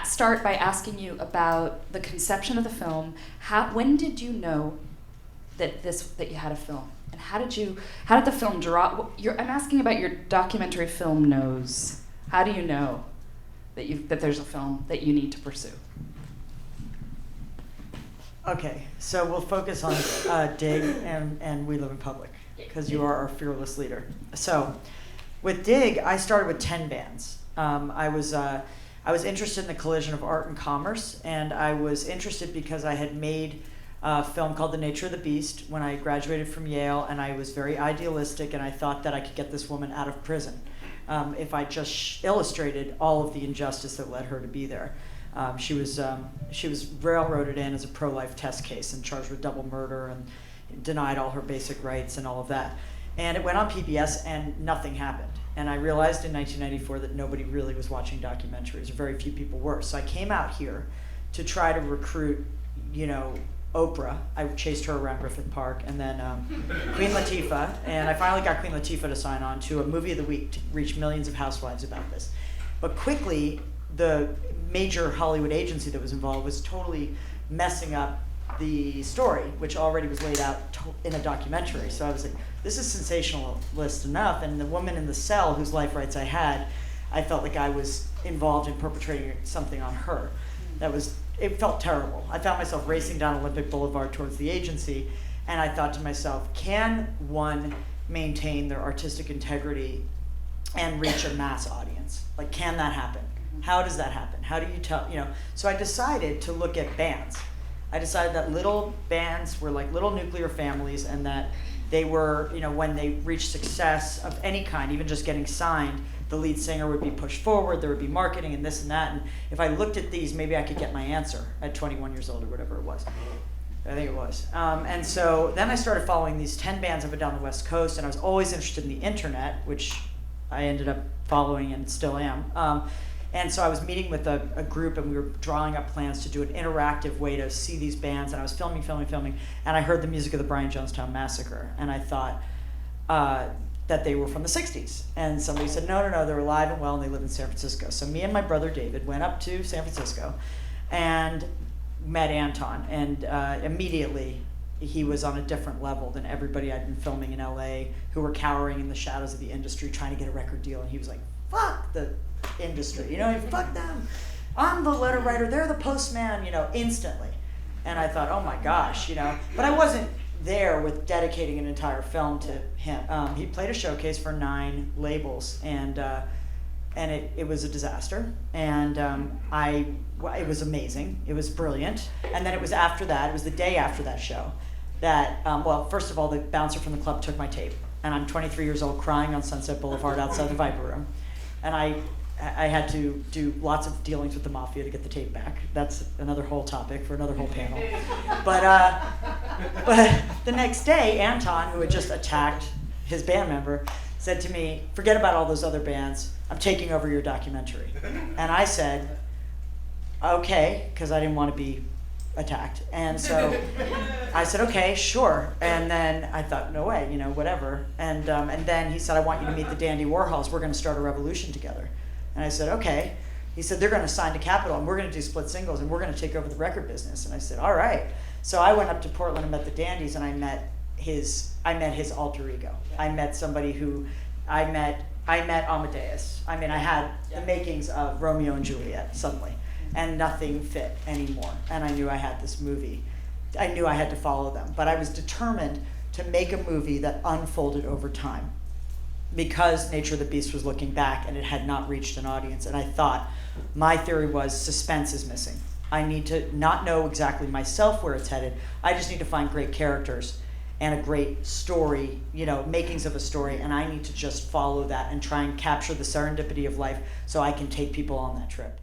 start by asking you about the conception of the film. When did you know that you had a film, and how did the film draw? I'm asking about your documentary film nose. How do you know that there's a film that you need to pursue? Okay, so we'll focus on Dig and We Live in Public, because you are our fearless leader. So with Dig, I started with 10 bands. I was interested in the collision of art and commerce, and I was interested because I had made a film called The Nature of the Beast when I graduated from Yale, and I was very idealistic, and I thought that I could get this woman out of prison if I just illustrated all of the injustice that led her to be there. She was railroaded in as a pro-life test case and charged with double murder and denied all her basic rights and all of that. And it went on PBS and nothing happened. And I realized in 1994 that nobody really was watching documentaries, or very few people were. So I came out here to try to recruit, Oprah. I chased her around Griffith Park, and then Queen Latifah. And I finally got Queen Latifah to sign on to a movie of the week to reach millions of housewives about this. But quickly, the major Hollywood agency that was involved was totally messing up the story, which already was laid out in a documentary. So I was like, this is sensationalist enough. And the woman in the cell whose life rights I had, I felt like I was involved in perpetrating something on her. It felt terrible. I found myself racing down Olympic Boulevard towards the agency, and I thought to myself, can one maintain their artistic integrity and reach a mass audience? Like, can that happen? How does that happen? How do you tell, So I decided to look at bands. I decided that little bands were like little nuclear families, and that they were, when they reached success of any kind, even just getting signed, the lead singer would be pushed forward, there would be marketing and this and that. And if I looked at these, maybe I could get my answer at 21 years old or whatever it was. I think it was. And so then I started following these 10 bands up and down the West Coast, and I was always interested in the internet, which I ended up following and still am. And so I was meeting with a group, and we were drawing up plans to do an interactive way to see these bands. And I was filming, and I heard the music of the Brian Jonestown Massacre, and I thought that they were from the 60s. And somebody said, no, they're alive and well, and they live in San Francisco. So me and my brother David went up to San Francisco and met Anton. And immediately, he was on a different level than everybody I'd been filming in LA, who were cowering in the shadows of the industry trying to get a record deal. And he was like, fuck the industry, fuck them. I'm the letter writer, they're the postman, instantly. And I thought, oh my gosh, but I wasn't there with dedicating an entire film to him. He played a showcase for 9 labels, and it was a disaster. And it was amazing. It was brilliant. And then it was after that, it was the day after that show, that, first of all, the bouncer from the club took my tape, and I'm 23 years old crying on Sunset Boulevard outside the Viper Room. And I had to do lots of dealings with the mafia to get the tape back. That's another whole topic for another whole panel. But the next day, Anton, who had just attacked his band member, said to me, forget about all those other bands. I'm taking over your documentary. And I said, okay, because I didn't want to be attacked. And so I said, okay, sure. And then I thought, no way, whatever. And then he said, I want you to meet the Dandy Warhols. We're going to start a revolution together. And I said, okay. He said, they're going to sign to Capitol, and we're going to do split singles, and we're going to take over the record business. And I said, all right. So I went up to Portland and met the Dandies, and I met his alter ego. I met somebody who, I met Amadeus. I had the makings of Romeo and Juliet suddenly, and nothing fit anymore. And I knew I had this movie. I knew I had to follow them, but I was determined to make a movie that unfolded over time, because Nature of the Beast was looking back and it had not reached an audience. And I thought, my theory was suspense is missing. I need to not know exactly myself where it's headed. I just need to find great characters and a great story, makings of a story, and I need to just follow that and try and capture the serendipity of life so I can take people on that trip.